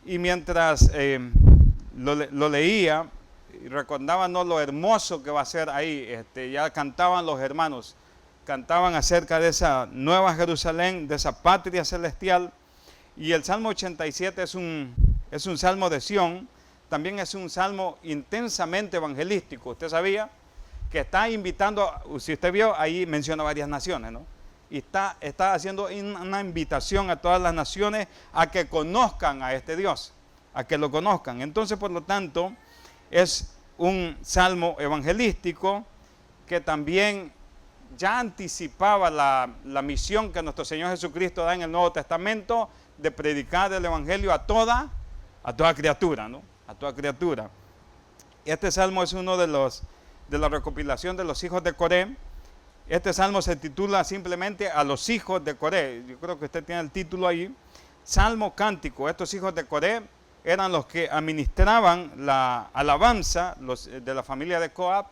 Y mientras lo leía, y recordábamos lo hermoso que va a ser ahí. Ya cantaban los hermanos, cantaban acerca de esa nueva Jerusalén, de esa patria celestial. Y el Salmo 87 es un salmo de Sión, también es un salmo intensamente evangelístico. Usted sabía que está invitando, si usted vio, ahí menciona varias naciones, ¿no? Y está haciendo una invitación a todas las naciones a que conozcan a este Dios, a que lo conozcan. Entonces, por lo tanto, es un salmo evangelístico que también ya anticipaba la misión que nuestro Señor Jesucristo da en el Nuevo Testamento de predicar el Evangelio a toda criatura, ¿no? A toda criatura. Este salmo es uno de la recopilación de los hijos de Coré. Este salmo se titula simplemente a los hijos de Coré. Yo creo que usted tiene el título ahí. Salmo cántico. Estos hijos de Coré eran los que administraban la alabanza de la familia de Coab.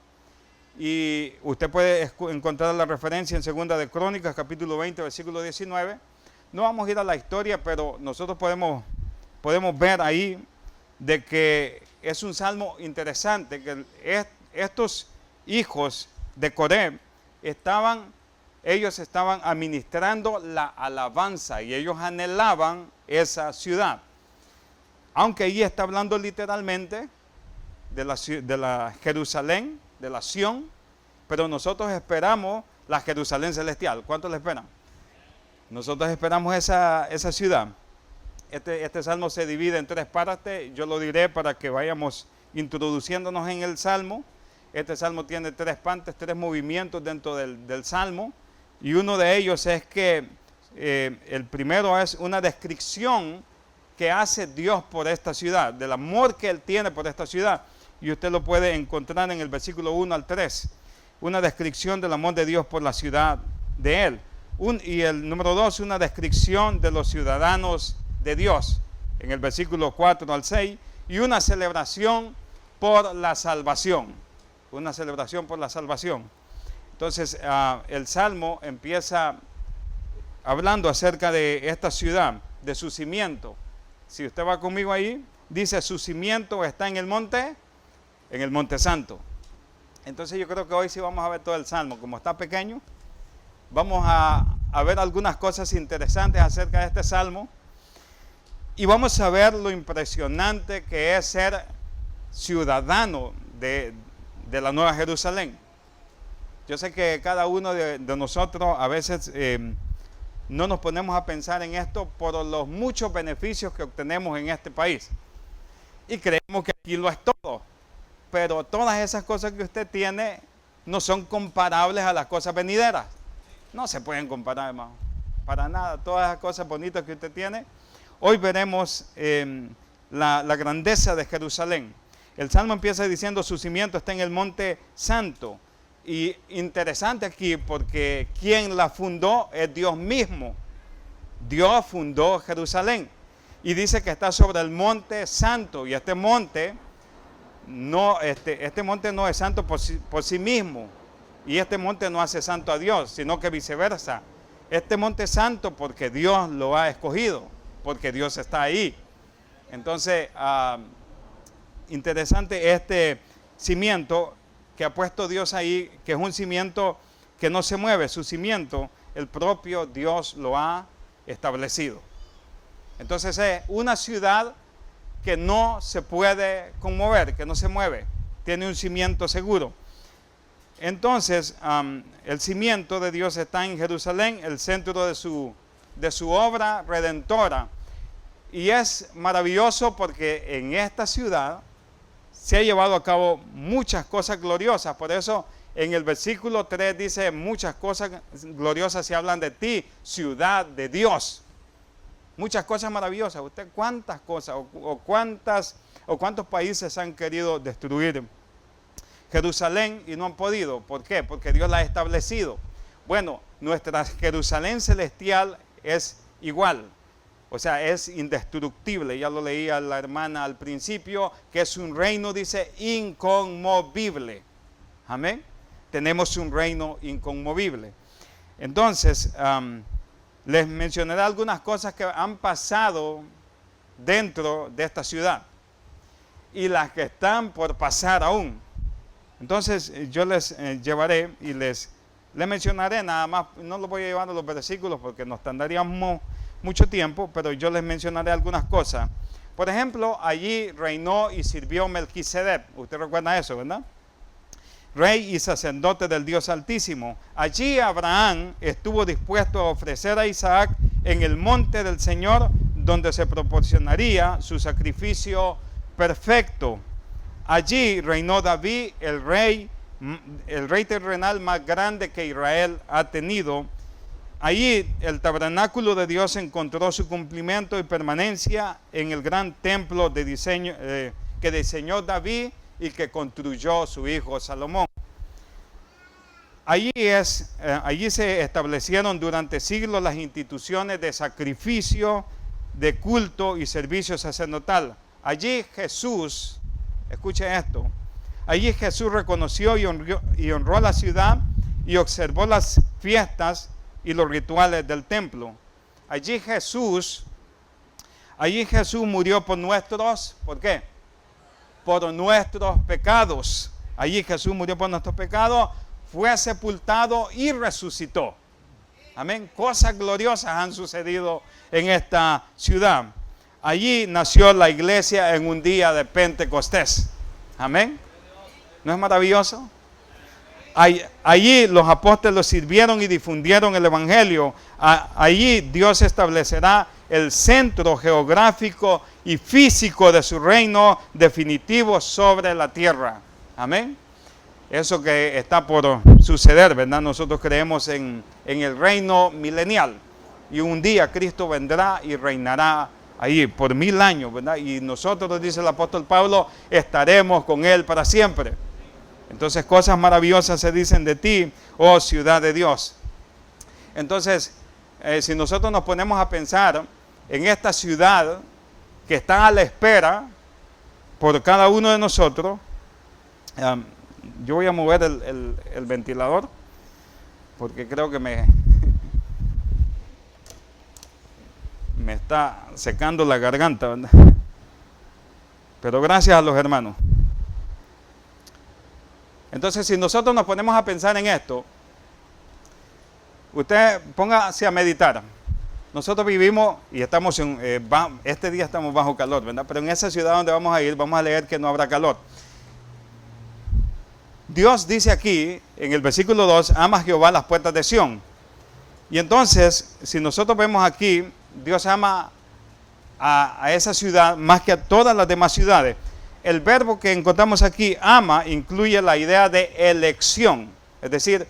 Y usted puede encontrar la referencia en 2 de Crónicas, capítulo 20, versículo 19. No vamos a ir a la historia, pero nosotros podemos ver ahí de que es un salmo interesante, que estos hijos de Coré ellos estaban administrando la alabanza y ellos anhelaban esa ciudad. Aunque ahí está hablando literalmente de la Jerusalén, de la Sión, pero nosotros esperamos la Jerusalén celestial. ¿Cuántos le esperan? Nosotros esperamos esa ciudad. Este salmo se divide en 3 partes. Yo lo diré para que vayamos introduciéndonos en el salmo. Este salmo tiene 3 partes, 3 movimientos dentro del salmo. Y uno de ellos es que el primero es una descripción que hace Dios por esta ciudad, del amor que Él tiene por esta ciudad. Y usted lo puede encontrar en el versículo 1 al 3. Una descripción del amor de Dios por la ciudad de Él. Y el número 2, una descripción de los ciudadanos de Dios, en el versículo 4 al 6. Y una celebración por la salvación. Una celebración por la salvación. Entonces, el Salmo empieza hablando acerca de esta ciudad, de su cimiento. Si usted va conmigo ahí, dice, su cimiento está en el Monte Santo. Entonces yo creo que hoy sí vamos a ver todo el Salmo. Como está pequeño, vamos a ver algunas cosas interesantes acerca de este Salmo. Y vamos a ver lo impresionante que es ser ciudadano de la Nueva Jerusalén. Yo sé que cada uno de nosotros a veces no nos ponemos a pensar en esto por los muchos beneficios que obtenemos en este país. Y creemos que aquí lo es todo. Pero todas esas cosas que usted tiene no son comparables a las cosas venideras. No se pueden comparar, hermano. Para nada. Todas esas cosas bonitas que usted tiene. Hoy veremos la grandeza de Jerusalén. El Salmo empieza diciendo, su cimiento está en el Monte Santo. Y interesante aquí porque quien la fundó es Dios mismo. Dios fundó Jerusalén. Y dice que está sobre el Monte Santo. Y este monte no es santo por sí mismo. Y este monte no hace santo a Dios, sino que viceversa. Este monte es santo porque Dios lo ha escogido, porque Dios está ahí. Entonces, interesante este cimiento que ha puesto Dios ahí, que es un cimiento que no se mueve. Su cimiento, el propio Dios lo ha establecido. Entonces es una ciudad que no se puede conmover, que no se mueve, tiene un cimiento seguro. Entonces, el cimiento de Dios está en Jerusalén, el centro de su obra redentora. Y es maravilloso porque en esta ciudad se ha llevado a cabo muchas cosas gloriosas. Por eso en el versículo 3 dice, muchas cosas gloriosas se hablan de ti, ciudad de Dios. Muchas cosas maravillosas. ¿Usted cuántas cosas o cuántos países han querido destruir Jerusalén y no han podido? ¿Por qué? Porque Dios la ha establecido. Bueno, nuestra Jerusalén celestial es igual. O sea, es indestructible. Ya lo leía la hermana al principio, que es un reino, dice, inconmovible. Amén. Tenemos un reino inconmovible. Entonces, les mencionaré algunas cosas que han pasado dentro de esta ciudad y las que están por pasar aún. Entonces yo les llevaré y les mencionaré nada más, no los voy a llevar a los versículos porque nos tardaríamos mucho tiempo, pero yo les mencionaré algunas cosas. Por ejemplo, allí reinó y sirvió Melquisedec. Usted recuerda eso, ¿verdad? Rey y sacerdote del Dios Altísimo. Allí Abraham estuvo dispuesto a ofrecer a Isaac en el monte del Señor, donde se proporcionaría su sacrificio perfecto. Allí reinó David, el rey terrenal más grande que Israel ha tenido. Allí el tabernáculo de Dios encontró su cumplimiento y permanencia en el gran templo de diseño que diseñó David y que construyó su hijo Salomón. Allí se establecieron durante siglos las instituciones de sacrificio, de culto y servicio sacerdotal. Allí Jesús, escuche esto, allí Jesús reconoció y honró la ciudad y observó las fiestas y los rituales del templo. Allí Jesús murió por nuestros, ¿por qué? Por nuestros pecados. Allí Jesús murió por nuestros pecados, fue sepultado y resucitó. Amén. Cosas gloriosas han sucedido en esta ciudad. Allí nació la iglesia en un día de Pentecostés. Amén. ¿No es maravilloso? Allí los apóstoles sirvieron y difundieron el evangelio. Allí Dios establecerá el centro geográfico y físico de su reino definitivo sobre la tierra. Amén. Eso que está por suceder, ¿verdad? Nosotros creemos en el reino milenial. Y un día Cristo vendrá y reinará ahí por 1000 años, ¿verdad? Y nosotros, dice el apóstol Pablo, estaremos con Él para siempre. Entonces cosas maravillosas se dicen de ti, oh ciudad de Dios. Entonces, si nosotros nos ponemos a pensar en esta ciudad que está a la espera por cada uno de nosotros, yo voy a mover el ventilador porque creo que me está secando la garganta, ¿verdad? Pero gracias a los hermanos. Entonces, si nosotros nos ponemos a pensar en esto, usted póngase a meditar. Nosotros vivimos y estamos este día estamos bajo calor, ¿verdad? Pero en esa ciudad donde vamos a ir, vamos a leer que no habrá calor. Dios dice aquí, en el versículo 2, ama Jehová las puertas de Sión. Y entonces, si nosotros vemos aquí, Dios ama a esa ciudad más que a todas las demás ciudades. El verbo que encontramos aquí, ama, incluye la idea de elección. Es decir,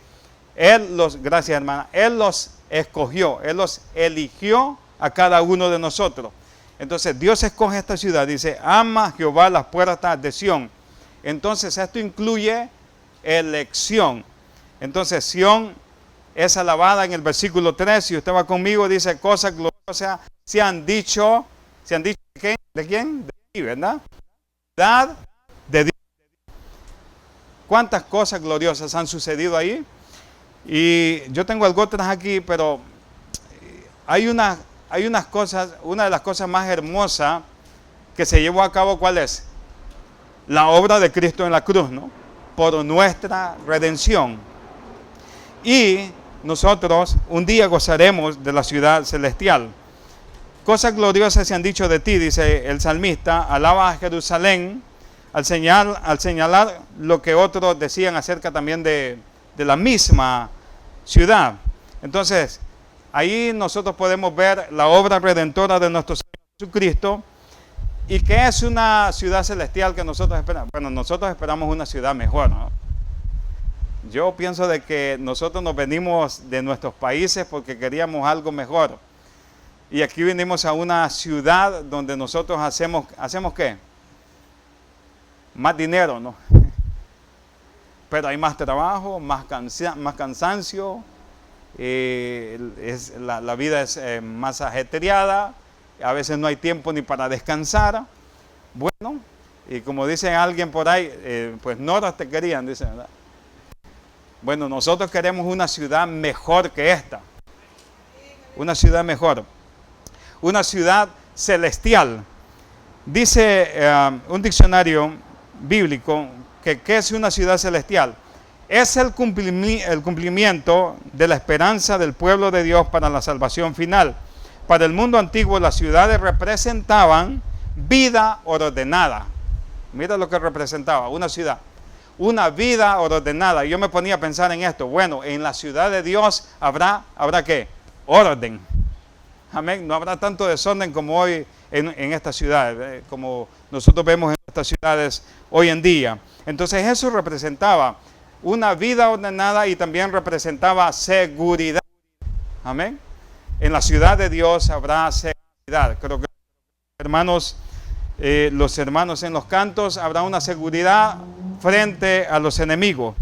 gracias hermana, Él los escogió, Él los eligió a cada uno de nosotros. Entonces Dios escoge esta ciudad, dice, ama Jehová las puertas de Sión. Entonces esto incluye elección. Entonces Sión es alabada en el versículo 3, si usted va conmigo, dice, cosas gloriosas se han dicho ¿de quién? De ti, ¿verdad? De Dios. ¿Cuántas cosas gloriosas han sucedido ahí? Y yo tengo algo atrás aquí, pero hay unas cosas, una de las cosas más hermosas que se llevó a cabo, ¿cuál es? La obra de Cristo en la cruz, ¿no? Por nuestra redención. Y nosotros un día gozaremos de la ciudad celestial. Cosas gloriosas se han dicho de ti, dice el salmista, alaba a Jerusalén, al señalar lo que otros decían acerca también de la misma ciudad. Entonces, ahí nosotros podemos ver la obra redentora de nuestro Señor Jesucristo. ¿Y qué es una ciudad celestial que nosotros esperamos? Bueno, nosotros esperamos una ciudad mejor, ¿no? Yo pienso de que nosotros nos venimos de nuestros países porque queríamos algo mejor. Y aquí venimos a una ciudad donde nosotros hacemos ¿qué? Más dinero, ¿no? Pero hay más trabajo, más cansancio, la vida es más ajetreada, a veces no hay tiempo ni para descansar. Bueno, y como dice alguien por ahí, pues noras te querían, dicen, ¿verdad? Bueno, nosotros queremos una ciudad mejor que esta. Una ciudad mejor. Una ciudad celestial. Dice un diccionario bíblico que ¿qué es una ciudad celestial? Es el cumplimiento de la esperanza del pueblo de Dios para la salvación final. Para el mundo antiguo las ciudades representaban vida ordenada. Mira lo que representaba una ciudad. Una vida ordenada. Yo me ponía a pensar en esto. Bueno, en la ciudad de Dios ¿habrá qué? Orden. Amén. No habrá tanto desorden como hoy en esta ciudad, como nosotros vemos en estas ciudades hoy en día. Entonces eso representaba una vida ordenada y también representaba seguridad. Amén. En la ciudad de Dios habrá seguridad. Creo que los hermanos en los cantos, habrá una seguridad frente a los enemigos.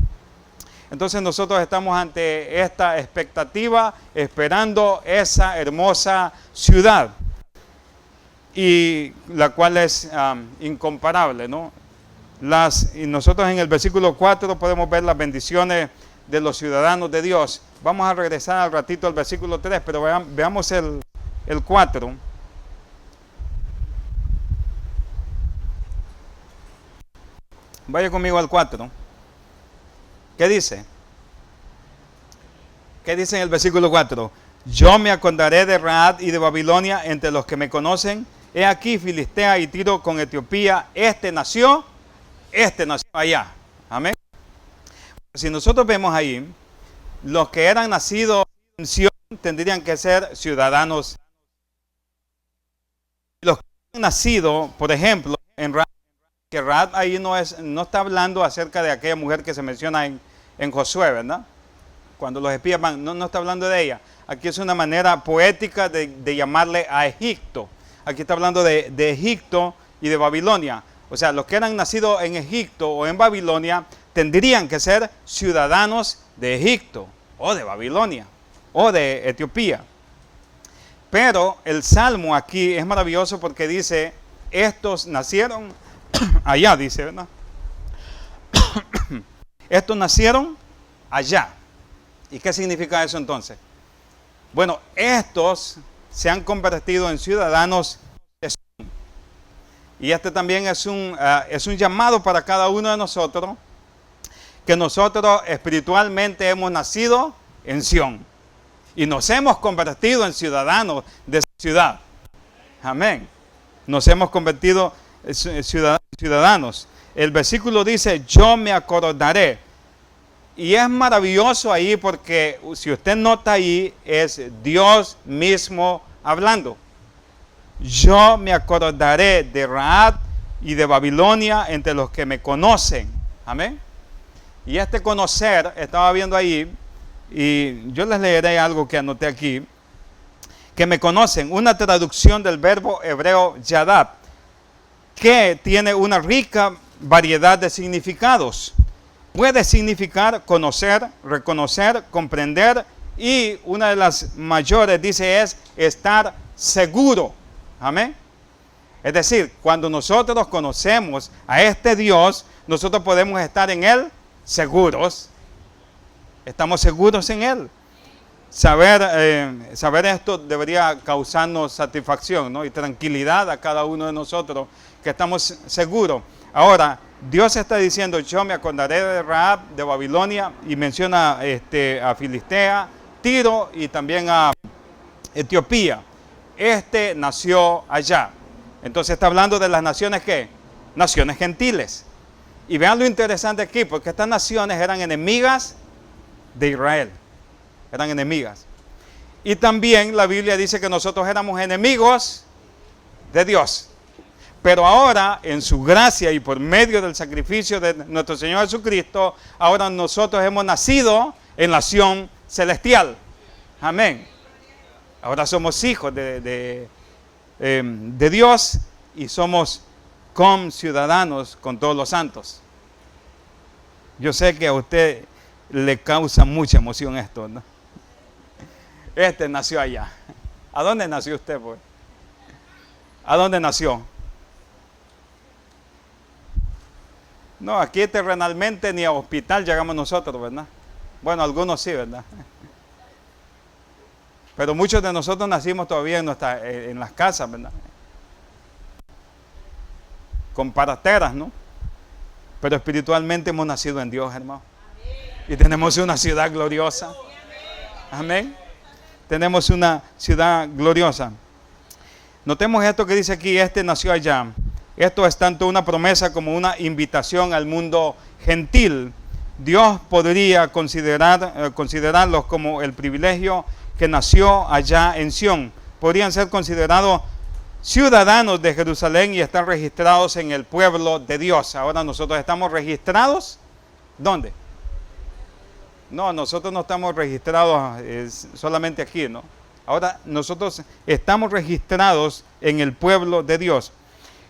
Entonces nosotros estamos ante esta expectativa, esperando esa hermosa ciudad, y la cual es incomparable, ¿no? Y nosotros en el versículo 4 podemos ver las bendiciones de los ciudadanos de Dios. Vamos a regresar al ratito al versículo 3, pero veamos el 4. Vaya conmigo al 4. ¿Qué dice? ¿Qué dice en el versículo 4? Yo me acordaré de Rahab y de Babilonia entre los que me conocen. He aquí Filistea y Tiro con Etiopía. Este nació allá. Amén. Si nosotros vemos ahí, los que eran nacidos en Sión tendrían que ser ciudadanos. Los que han nacido, por ejemplo, en Rahab, que Rahab ahí no está hablando acerca de aquella mujer que se menciona en Josué, ¿verdad? Cuando los espías van, no está hablando de ella. Aquí es una manera poética de llamarle a Egipto. Aquí está hablando de Egipto y de Babilonia. O sea, los que eran nacidos en Egipto o en Babilonia tendrían que ser ciudadanos de Egipto o de Babilonia o de Etiopía. Pero el Salmo aquí es maravilloso porque dice, estos nacieron allá, dice, ¿verdad? Estos nacieron allá. ¿Y qué significa eso entonces? Bueno, estos se han convertido en ciudadanos de Sion. Y este también es un llamado para cada uno de nosotros, que nosotros espiritualmente hemos nacido en Sion y nos hemos convertido en ciudadanos de esa ciudad. Amén. Nos hemos convertido en ciudadanos. El versículo dice, yo me acordaré. Y es maravilloso ahí porque si usted nota ahí, es Dios mismo hablando. Yo me acordaré de Rahab y de Babilonia entre los que me conocen. Amén. Y este conocer, estaba viendo ahí, y yo les leeré algo que anoté aquí, que me conocen, una traducción del verbo hebreo yadab, que tiene una rica variedad de significados. Puede significar conocer, reconocer, comprender, y una de las mayores, dice, es estar seguro. Amén. Es decir, cuando nosotros conocemos a este Dios, nosotros podemos estar en Él seguros. Estamos seguros en Él. Saber esto debería causarnos satisfacción, ¿no? Y tranquilidad a cada uno de nosotros, que estamos seguros. Ahora, Dios está diciendo, yo me acordaré de Rahab, de Babilonia, y menciona a Filistea, Tiro y también a Etiopía. Este nació allá. Entonces está hablando de las naciones, ¿qué? Naciones gentiles. Y vean lo interesante aquí, porque estas naciones eran enemigas de Israel. Eran enemigas. Y también la Biblia dice que nosotros éramos enemigos de Dios. Pero ahora, en su gracia y por medio del sacrificio de nuestro Señor Jesucristo, ahora nosotros hemos nacido en la Sion celestial. Amén. Ahora somos hijos de Dios y somos conciudadanos con todos los santos. Yo sé que a usted le causa mucha emoción esto, ¿no? Este nació allá. ¿A dónde nació usted, pues? ¿A dónde nació? No, aquí terrenalmente ni a hospital llegamos nosotros, ¿verdad? Bueno, algunos sí, ¿verdad? Pero muchos de nosotros nacimos todavía en las casas, ¿verdad? con parateras, ¿no? Pero espiritualmente hemos nacido en Dios, hermano. Y tenemos una ciudad gloriosa. Amén. Tenemos una ciudad gloriosa. Notemos esto que dice aquí, este nació allá. Esto es tanto una promesa como una invitación al mundo gentil. Dios podría considerarlos como el privilegio que nació allá en Sión. Podrían ser considerados ciudadanos de Jerusalén y estar registrados en el pueblo de Dios. Ahora nosotros estamos registrados, ¿dónde? No, nosotros no estamos registrados solamente aquí, ¿no? Ahora nosotros estamos registrados en el pueblo de Dios.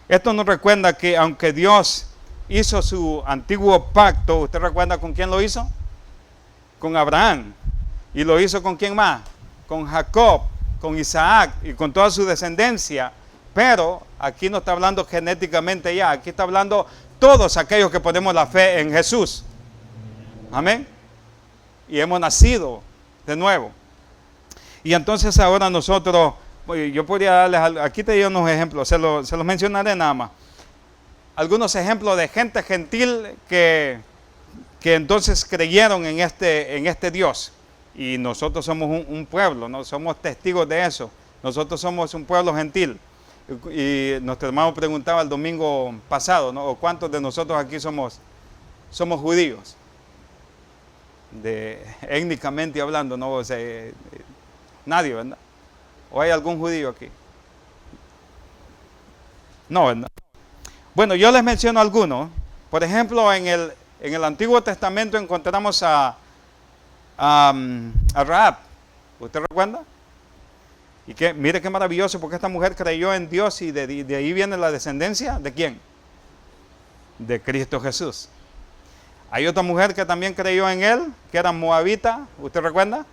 Esto nos recuerda que aunque Dios hizo su antiguo pacto, ¿usted recuerda con quién lo hizo? Con Abraham. ¿Y lo hizo con quién más? Con Jacob, con Isaac y con toda su descendencia. Pero aquí no está hablando genéticamente ya, aquí está hablando todos aquellos que ponemos la fe en Jesús. Amén. Y hemos nacido de nuevo. Y entonces ahora nosotros, yo podría darles, aquí te doy unos ejemplos, se los mencionaré nada más. Algunos ejemplos de gente gentil que entonces creyeron en este Dios. Y nosotros somos un pueblo, ¿no? Somos testigos de eso. Nosotros somos un pueblo gentil. Y nuestro hermano preguntaba el domingo pasado, ¿no? ¿Cuántos de nosotros aquí somos judíos? Étnicamente hablando, ¿no? O sea, nadie, ¿verdad? ¿O hay algún judío aquí? No, ¿verdad? Bueno, yo les menciono algunos. Por ejemplo, en el Antiguo Testamento encontramos a Rahab. ¿Usted recuerda? Y que mire qué maravilloso, porque esta mujer creyó en Dios y de ahí viene la descendencia. ¿De quién? De Cristo Jesús. Hay otra mujer que también creyó en él, que era moabita. ¿Usted recuerda?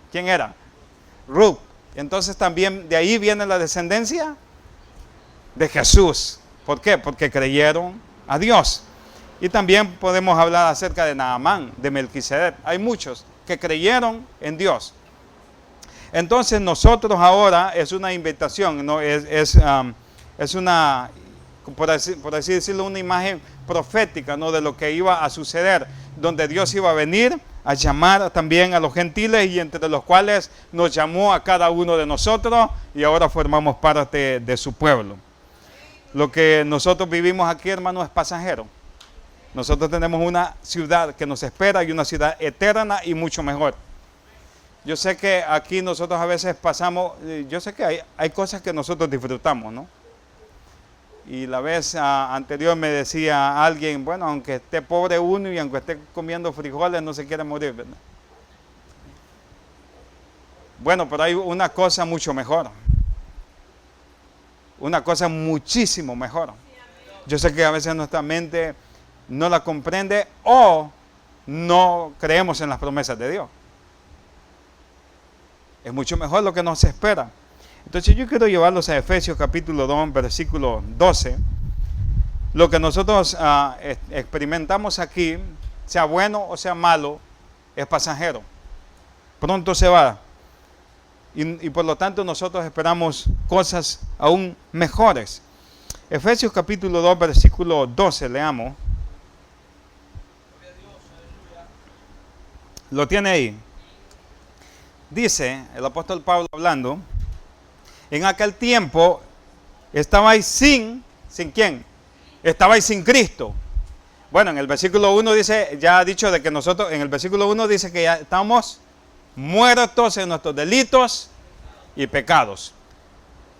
¿Quién era? Ruth. Entonces también de ahí viene la descendencia de Jesús. ¿Por qué? Porque creyeron a Dios. Y también podemos hablar acerca de Naamán, de Melquisedec. Hay muchos que creyeron en Dios. Entonces nosotros ahora es una invitación, ¿no? Es una, por así decirlo, una imagen profética, ¿no? De lo que iba a suceder, donde Dios iba a venir a llamar también a los gentiles y entre los cuales nos llamó a cada uno de nosotros y ahora formamos parte de su pueblo. Lo que nosotros vivimos aquí, hermano, es pasajero. Nosotros tenemos una ciudad que nos espera y una ciudad eterna y mucho mejor. Yo sé que aquí nosotros a veces pasamos, yo sé que hay cosas que nosotros disfrutamos, ¿no? Y la vez anterior me decía alguien, bueno, aunque esté pobre uno y aunque esté comiendo frijoles, no se quiere morir, ¿verdad? Bueno, pero hay una cosa mucho mejor. Una cosa muchísimo mejor. Yo sé que a veces nuestra mente no la comprende o no creemos en las promesas de Dios. Es mucho mejor lo que nos espera. Entonces yo quiero llevarlos a Efesios capítulo 2, versículo 12. Lo que nosotros experimentamos aquí, sea bueno o sea malo, es pasajero. Pronto se va. Y por lo tanto nosotros esperamos cosas aún mejores. Efesios capítulo 2, versículo 12, leamos. ¿Lo tiene ahí? Dice el apóstol Pablo hablando, en aquel tiempo estabais sin ¿quién? Estabais sin Cristo. Bueno, en el versículo 1 dice, ya ha dicho de que nosotros, en el versículo 1 dice que ya estamos muertos en nuestros delitos y pecados.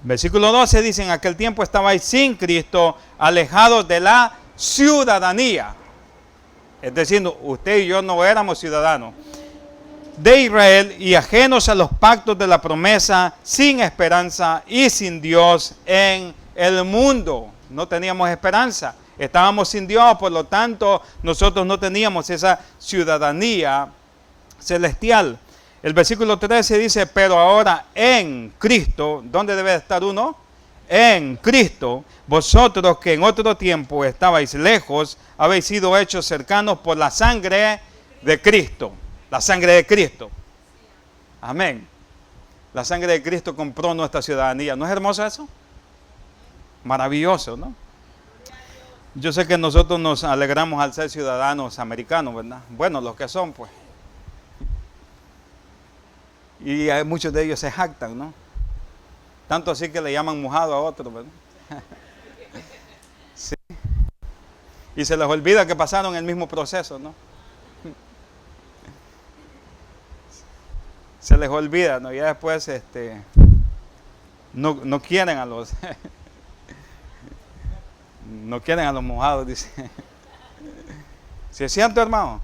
Versículo 12 dice, en aquel tiempo estabais sin Cristo, alejados de la ciudadanía. Es decir, usted y yo no éramos ciudadanos de Israel y ajenos a los pactos de la promesa, sin esperanza y sin Dios en el mundo. No teníamos esperanza, estábamos sin Dios, por lo tanto nosotros no teníamos esa ciudadanía celestial. El versículo 13 dice, pero ahora en Cristo, ¿dónde debe estar uno? En Cristo, vosotros que en otro tiempo estabais lejos, habéis sido hechos cercanos por la sangre de Cristo. La sangre de Cristo. Amén. La sangre de Cristo compró nuestra ciudadanía. ¿No es hermoso eso? Maravilloso, ¿no? Yo sé que nosotros nos alegramos al ser ciudadanos americanos, ¿verdad? Bueno, los que son, pues. Y hay muchos de ellos se jactan, ¿no? Tanto así que le llaman mojado a otros, ¿verdad? Sí. Y se les olvida que pasaron el mismo proceso, ¿no? Se les olvida, ¿no? Ya después no quieren a los no quieren a los mojados, dice. ¿Sí es cierto, hermano?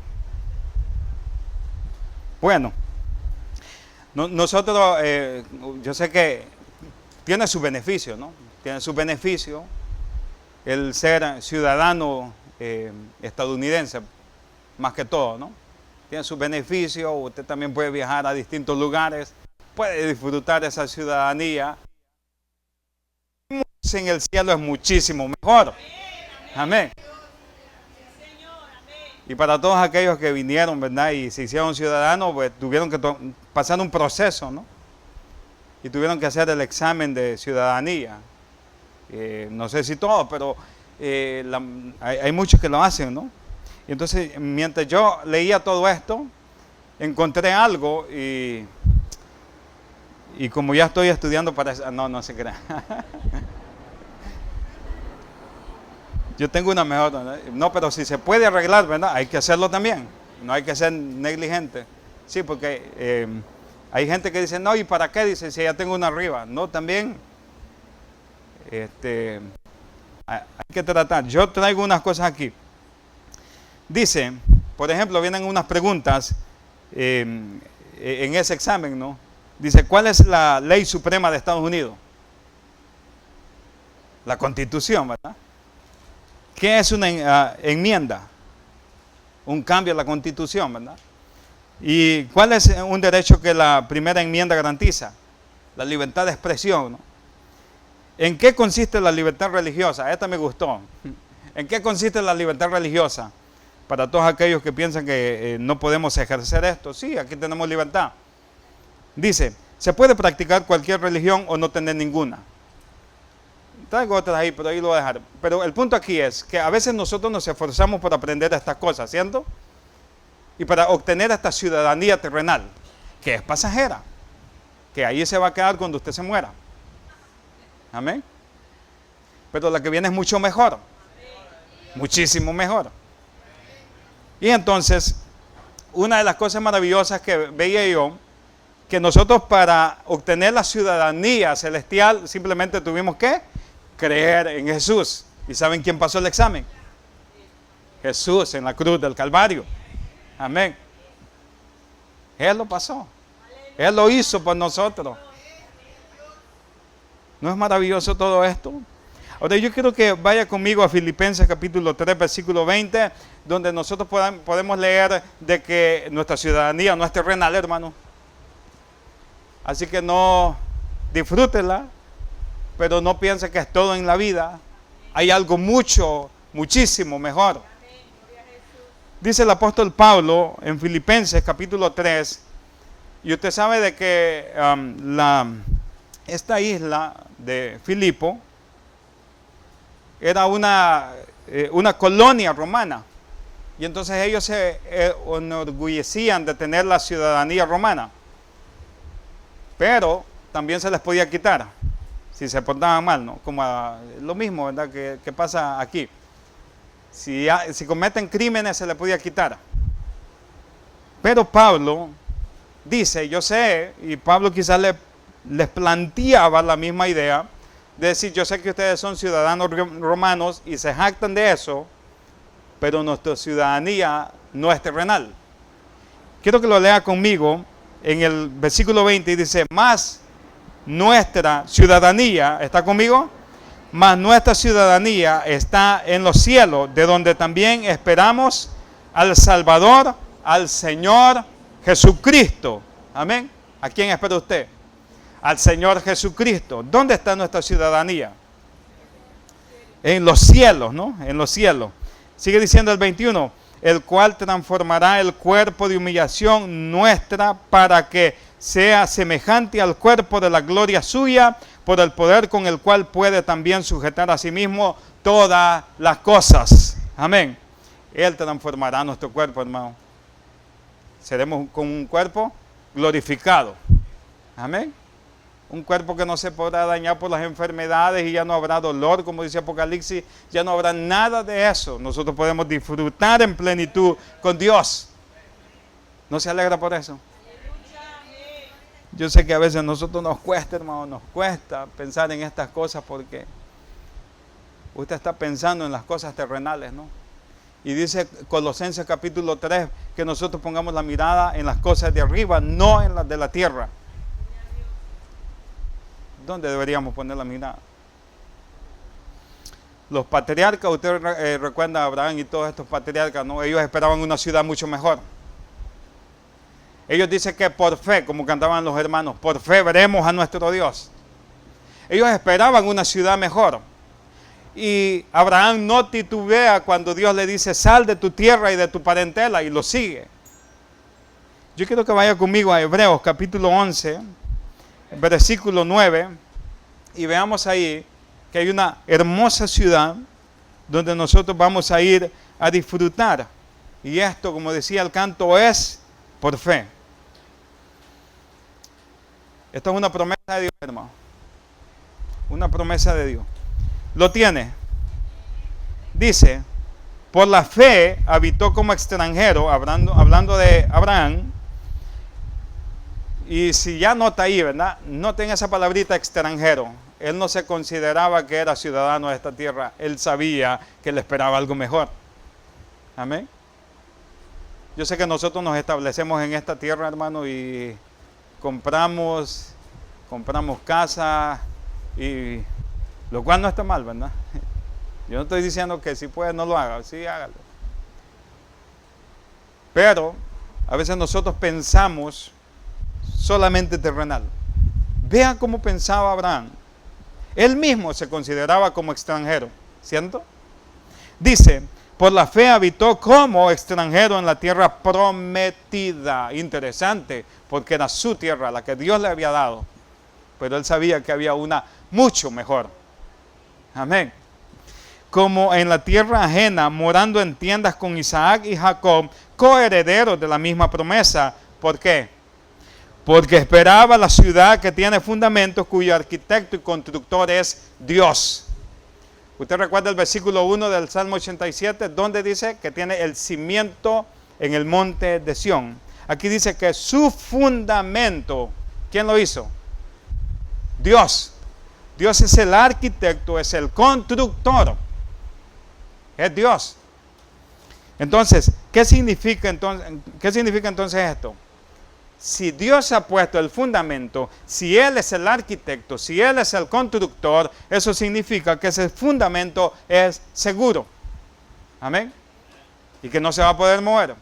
Bueno, nosotros, yo sé que tiene su beneficio, ¿no? Tiene su beneficio el ser ciudadano estadounidense, más que todo, ¿no? Tiene su beneficio, usted también puede viajar a distintos lugares, puede disfrutar de esa ciudadanía. En el cielo es muchísimo mejor. Amén. Y para todos aquellos que vinieron, ¿verdad? Y se hicieron ciudadanos, pues tuvieron que pasar un proceso, ¿no? Y tuvieron que hacer el examen de ciudadanía. No sé si todos, pero hay muchos que lo hacen, ¿no? Y entonces, mientras yo leía todo esto, encontré algo y como ya estoy estudiando para eso, no se crea. Yo tengo una mejor, no, pero si se puede arreglar, ¿verdad? Hay que hacerlo también, no hay que ser negligente. Sí, porque hay gente que dice, no, ¿y para qué? Dice, si ya tengo una arriba. No, también hay que tratar. Yo traigo unas cosas aquí. Dice, por ejemplo, vienen unas preguntas en ese examen, ¿no? Dice, ¿cuál es la ley suprema de Estados Unidos? La Constitución, ¿verdad? ¿Qué es una enmienda? Un cambio a la Constitución, ¿verdad? ¿Y cuál es un derecho que la primera enmienda garantiza? La libertad de expresión, ¿no? ¿En qué consiste la libertad religiosa? Esta me gustó. ¿En qué consiste la libertad religiosa? Para todos aquellos que piensan que no podemos ejercer esto. Sí, aquí tenemos libertad. Dice, ¿se puede practicar cualquier religión o no tener ninguna? Traigo otras ahí, pero ahí lo voy a dejar. Pero el punto aquí es que a veces nosotros nos esforzamos por aprender estas cosas, ¿cierto? Y para obtener esta ciudadanía terrenal, que es pasajera, que ahí se va a quedar cuando usted se muera. Amén. Pero la que viene es mucho mejor, muchísimo mejor. Y entonces, una de las cosas maravillosas que veía yo, que nosotros para obtener la ciudadanía celestial simplemente tuvimos que creer en Jesús. ¿Y saben quién pasó el examen? Jesús en la cruz del Calvario. Amén. Él lo pasó. Él lo hizo por nosotros. ¿No es maravilloso todo esto? Ahora yo quiero que vaya conmigo a Filipenses capítulo 3, versículo 20, donde nosotros podemos leer de que nuestra ciudadanía no es terrenal, hermano. Así que no, disfrútela, pero no piense que es todo en la vida. Hay algo muchísimo mejor. Dice el apóstol Pablo en Filipenses capítulo 3, y usted sabe de que esta isla de Filipo era una colonia romana. Y entonces ellos se enorgullecían de tener la ciudadanía romana. Pero también se les podía quitar si se portaban mal, ¿no? Como lo mismo, ¿verdad? Que pasa aquí. Si cometen crímenes se les podía quitar. Pero Pablo dice, yo sé, y Pablo quizás les planteaba la misma idea, de decir, yo sé que ustedes son ciudadanos romanos y se jactan de eso, pero nuestra ciudadanía no es terrenal. Quiero que lo lea conmigo en el versículo 20 y dice, más nuestra ciudadanía, ¿está conmigo? Más nuestra ciudadanía está en los cielos, de donde también esperamos al Salvador, al Señor Jesucristo. Amén. ¿A quién espera usted? Al Señor Jesucristo. ¿Dónde está nuestra ciudadanía? En los cielos, ¿no? En los cielos. Sigue diciendo el 21, el cual transformará el cuerpo de humillación nuestra para que sea semejante al cuerpo de la gloria suya, por el poder con el cual puede también sujetar a sí mismo todas las cosas. Amén. Él transformará nuestro cuerpo, hermano. Seremos con un cuerpo glorificado. Amén. Un cuerpo que no se podrá dañar por las enfermedades y ya no habrá dolor, como dice Apocalipsis, ya no habrá nada de eso. Nosotros podemos disfrutar en plenitud con Dios. ¿No se alegra por eso? Yo sé que a veces a nosotros nos cuesta, hermano, nos cuesta pensar en estas cosas porque usted está pensando en las cosas terrenales, ¿no? Y dice Colosenses capítulo 3 que nosotros pongamos la mirada en las cosas de arriba, no en las de la tierra. ¿Dónde deberíamos poner la mirada? Los patriarcas, usted recuerda a Abraham y todos estos patriarcas, ¿no? Ellos esperaban una ciudad mucho mejor. Ellos dicen que por fe, como cantaban los hermanos, por fe veremos a nuestro Dios. Ellos esperaban una ciudad mejor. Y Abraham no titubea cuando Dios le dice, sal de tu tierra y de tu parentela, y lo sigue. Yo quiero que vaya conmigo a Hebreos capítulo 11, versículo 9, y veamos ahí que hay una hermosa ciudad donde nosotros vamos a ir a disfrutar. Y esto, como decía el canto, es por fe. Esto es una promesa de Dios, hermano. Una promesa de Dios. Lo tiene. Dice, por la fe habitó como extranjero, hablando de Abraham. Y si ya nota ahí, ¿verdad? Noten esa palabrita extranjero. Él no se consideraba que era ciudadano de esta tierra. Él sabía que le esperaba algo mejor. Amén. Yo sé que nosotros nos establecemos en esta tierra, hermano, y compramos casa, y lo cual no está mal, ¿verdad? Yo no estoy diciendo que si puede no lo haga, sí hágalo. Pero a veces nosotros pensamos solamente terrenal. Vean cómo pensaba Abraham. Él mismo se consideraba como extranjero, ¿cierto? Dice, por la fe habitó como extranjero en la tierra prometida. Interesante, porque era su tierra, la que Dios le había dado. Pero él sabía que había una mucho mejor. Amén. Como en la tierra ajena, morando en tiendas con Isaac y Jacob, coherederos de la misma promesa. ¿Por qué? Porque esperaba la ciudad que tiene fundamentos, cuyo arquitecto y constructor es Dios. Usted recuerda el versículo 1 del Salmo 87, donde dice que tiene el cimiento en el monte de Sión. Aquí dice que su fundamento, ¿quién lo hizo? Dios. Dios es el arquitecto, es el constructor. Es Dios. Entonces, ¿qué significa entonces esto? Si Dios ha puesto el fundamento, si Él es el arquitecto, si Él es el constructor, eso significa que ese fundamento es seguro. Amén. Y que no se va a poder mover.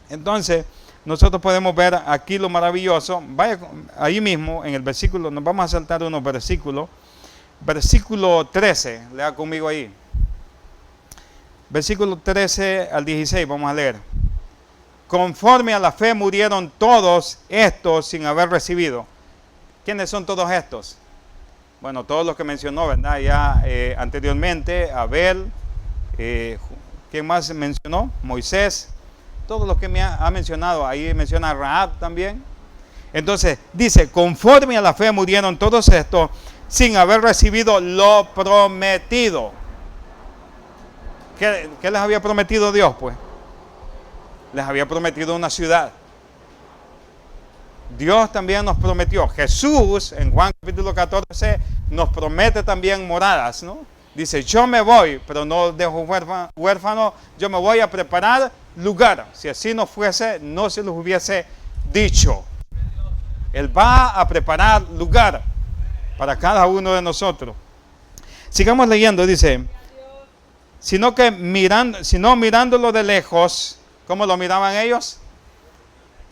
Entonces, nosotros podemos ver aquí lo maravilloso. Vaya ahí mismo, en el versículo, nos vamos a saltar unos versículos. Versículo 13, lea conmigo ahí. Versículo 13 al 16, vamos a leer. Conforme a la fe murieron todos estos sin haber recibido. ¿Quiénes son todos estos? Bueno, todos los que mencionó, ¿verdad? Ya anteriormente, Abel, ¿quién más mencionó? Moisés, todos los que me ha mencionado, ahí menciona a Rahab también. Entonces, dice, conforme a la fe murieron todos estos sin haber recibido lo prometido. ¿Qué les había prometido Dios, pues? Les había prometido una ciudad. Dios también nos prometió. Jesús, en Juan capítulo 14, nos promete también moradas, ¿no? Dice, yo me voy, pero no dejo huérfano, yo me voy a preparar lugar. Si así no fuese, no se los hubiese dicho. Él va a preparar lugar para cada uno de nosotros. Sigamos leyendo, dice, sino mirándolo de lejos. ¿Cómo lo miraban ellos?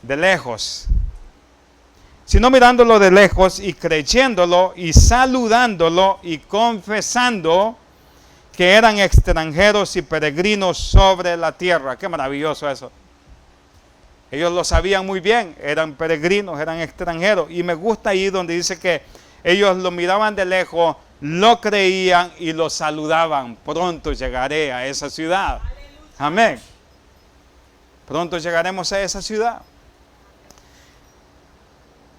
De lejos. Sino mirándolo de lejos y creyéndolo y saludándolo y confesando que eran extranjeros y peregrinos sobre la tierra. Qué maravilloso eso. Ellos lo sabían muy bien, eran peregrinos, eran extranjeros. Y me gusta ahí donde dice que ellos lo miraban de lejos, lo creían y lo saludaban. Pronto llegaré a esa ciudad. Amén. Pronto llegaremos a esa ciudad.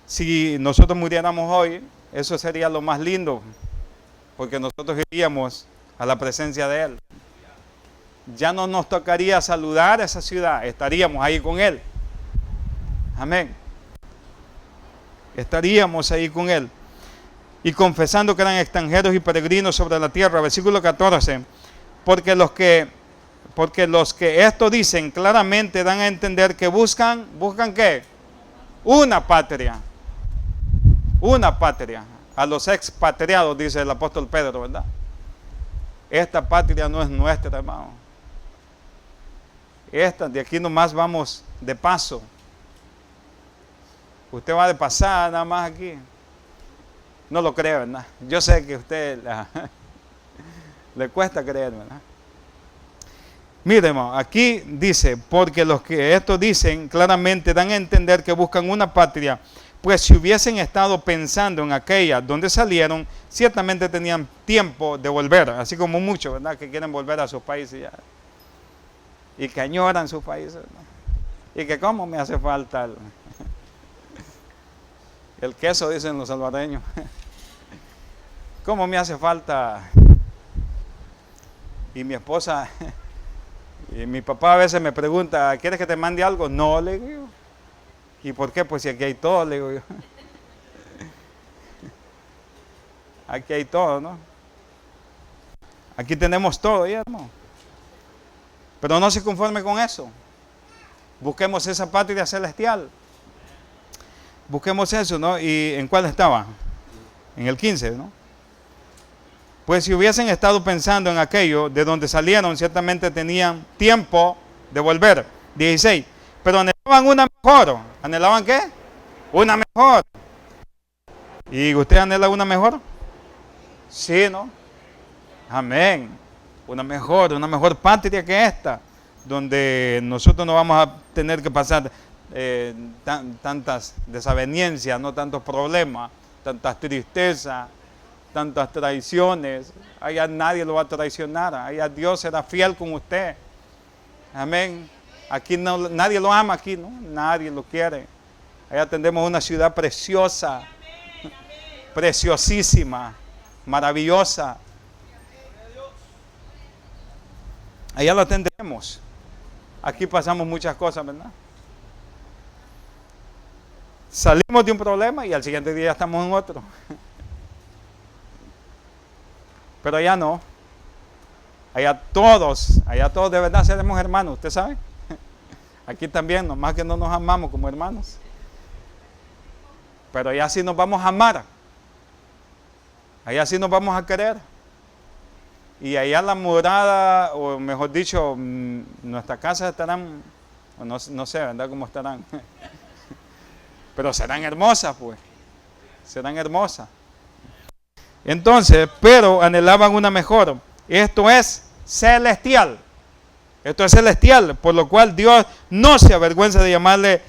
Si nosotros muriéramos hoy, eso sería lo más lindo, porque nosotros iríamos a la presencia de Él. Ya no nos tocaría saludar a esa ciudad, estaríamos ahí con Él. Amén. Estaríamos ahí con Él. Y confesando que eran extranjeros y peregrinos sobre la tierra. Versículo 14. Porque los que esto dicen claramente dan a entender que buscan ¿qué? Una patria. Una patria. A los expatriados, dice el apóstol Pedro, ¿verdad? Esta patria no es nuestra, hermano. De aquí nomás vamos de paso. Usted va de pasada nada más aquí. No lo cree, ¿verdad? Yo sé que a usted le cuesta creer, ¿verdad? Mire, hermano, aquí dice, porque los que esto dicen claramente dan a entender que buscan una patria, pues si hubiesen estado pensando en aquella donde salieron, ciertamente tenían tiempo de volver, así como muchos, ¿verdad? Que quieren volver a sus países ya. Y que añoran sus países, ¿no? Y que cómo me hace falta el queso, dicen los salvadoreños. ¿Cómo me hace falta? Y mi esposa, y mi papá a veces me pregunta, ¿quieres que te mande algo? No, le digo. ¿Y por qué? Pues si aquí hay todo, le digo yo. Aquí hay todo, ¿no? Aquí tenemos todo, ya, hermano. Pero no se conforme con eso. Busquemos esa patria celestial. Busquemos eso, ¿no? ¿Y en cuál estaba? En el 15, ¿no? Pues si hubiesen estado pensando en aquello de donde salieron, ciertamente tenían tiempo de volver. 16. Pero anhelaban una mejor. ¿Anhelaban qué? Una mejor. ¿Y usted anhela una mejor? Sí, ¿no? Amén. Una mejor patria que esta, donde nosotros no vamos a tener que pasar tantas desavenencias, no tantos problemas, tantas tristezas, tantas traiciones. Allá nadie lo va a traicionar, allá Dios será fiel con usted. Amén. Aquí no, nadie lo ama aquí, ¿no? Nadie lo quiere. Allá tendremos una ciudad preciosa, preciosísima, maravillosa. Allá la tendremos. Aquí pasamos muchas cosas, ¿verdad? Salimos de un problema y al siguiente día estamos en otro. Pero allá no. Allá todos de verdad seremos hermanos, ¿usted sabe? Aquí también, nomás que no nos amamos como hermanos. Pero allá sí nos vamos a amar. Allá sí nos vamos a querer. Y allá la morada, o mejor dicho, nuestras casas estarán, no sé, ¿verdad? ¿Cómo estarán? Pero serán hermosas, pues. Serán hermosas. Entonces, pero anhelaban una mejor. Esto es celestial. Esto es celestial, por lo cual Dios no se avergüenza de llamarse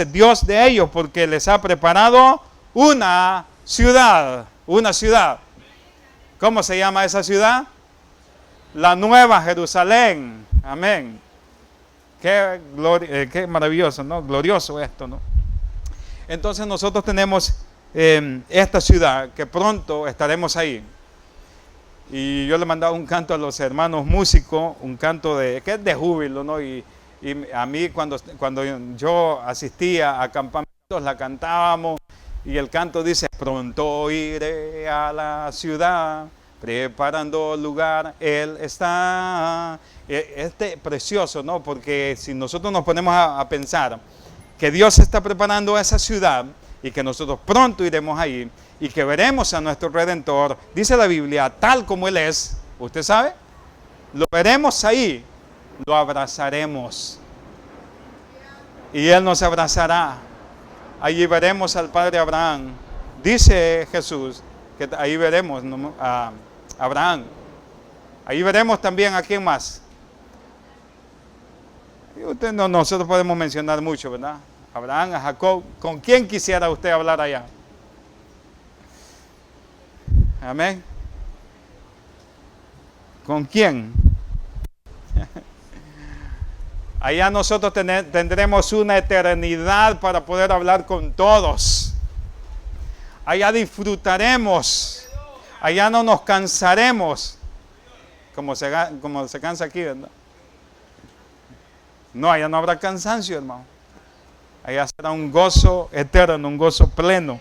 Dios de ellos, porque les ha preparado una ciudad. Una ciudad. ¿Cómo se llama esa ciudad? La Nueva Jerusalén. Amén. Qué maravilloso, ¿no? Glorioso esto, ¿no? Entonces nosotros tenemos esta ciudad que pronto estaremos ahí. Y yo le mandaba un canto a los hermanos músicos, un canto que es de júbilo, ¿no? Y a mí cuando yo asistía a campamentos la cantábamos. Y el canto dice, pronto iré a la ciudad, preparando lugar, Él está. Precioso, ¿no? Porque si nosotros nos ponemos a pensar que Dios está preparando esa ciudad y que nosotros pronto iremos ahí y que veremos a nuestro Redentor, dice la Biblia, tal como Él es, ¿usted sabe? Lo veremos ahí, lo abrazaremos y Él nos abrazará. Allí veremos al Padre Abraham. Dice Jesús que ahí veremos a Abraham. Ahí veremos también a quién más. Y nosotros podemos mencionar mucho, ¿verdad? Abraham, a Jacob. ¿Con quién quisiera usted hablar allá? Amén. ¿Con quién? Allá nosotros tendremos una eternidad para poder hablar con todos. Allá disfrutaremos. Allá no nos cansaremos. Como se cansa aquí, ¿verdad? No, allá no habrá cansancio, hermano. Allá será un gozo eterno, un gozo pleno.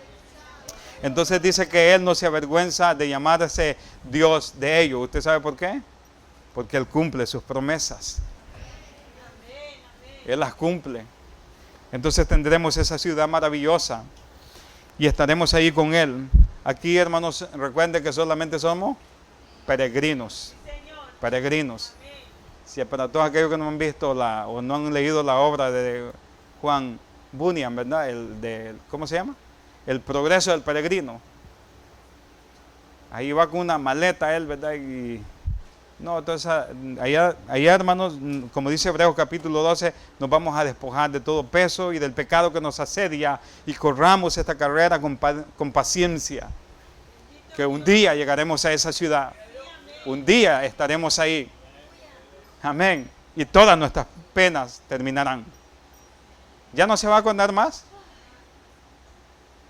Entonces dice que Él no se avergüenza de llamarse Dios de ellos. ¿Usted sabe por qué? Porque Él cumple sus promesas. Él las cumple. Entonces tendremos esa ciudad maravillosa y estaremos ahí con Él. Aquí, hermanos, recuerden que solamente somos peregrinos. Peregrinos. Si para todos aquellos que no han visto o no han leído la obra de Juan Bunyan, ¿verdad? ¿Cómo se llama? El progreso del peregrino. Ahí va con una maleta él, ¿verdad? No, entonces allá, hermanos, como dice Hebreos capítulo 12, nos vamos a despojar de todo peso y del pecado que nos asedia y corramos esta carrera con paciencia. Que un día llegaremos a esa ciudad. Un día estaremos ahí. Amén. Y todas nuestras penas terminarán. ¿Ya no se va a acordar más?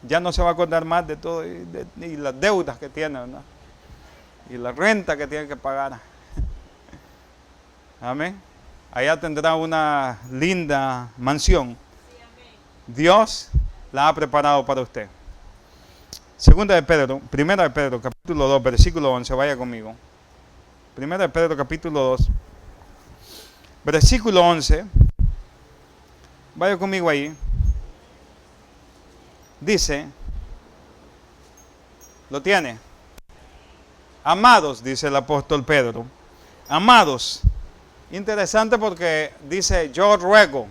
Ya no se va a acordar más de todo y las deudas que tiene, ¿verdad? Y la renta que tiene que pagar. Amén. Allá tendrá una linda mansión. Dios la ha preparado para usted. Primera de Pedro, capítulo 2, versículo 11, vaya conmigo. Primera de Pedro, capítulo 2, versículo 11. Vaya conmigo ahí. Dice, ¿lo tiene? Amados, dice el apóstol Pedro. Amados. Interesante porque dice, yo ruego.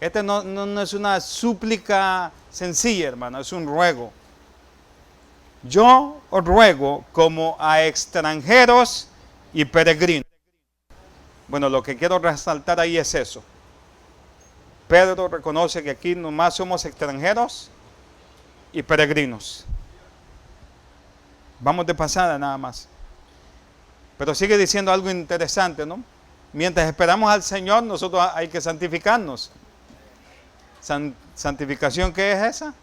Este no es una súplica sencilla, hermano, es un ruego. Yo os ruego como a extranjeros y peregrinos. Bueno, lo que quiero resaltar ahí es eso. Pedro reconoce que aquí nomás somos extranjeros y peregrinos. Vamos de pasada nada más. Pero sigue diciendo algo interesante, ¿no? Mientras esperamos al Señor, nosotros hay que santificarnos. ¿Santificación qué es esa?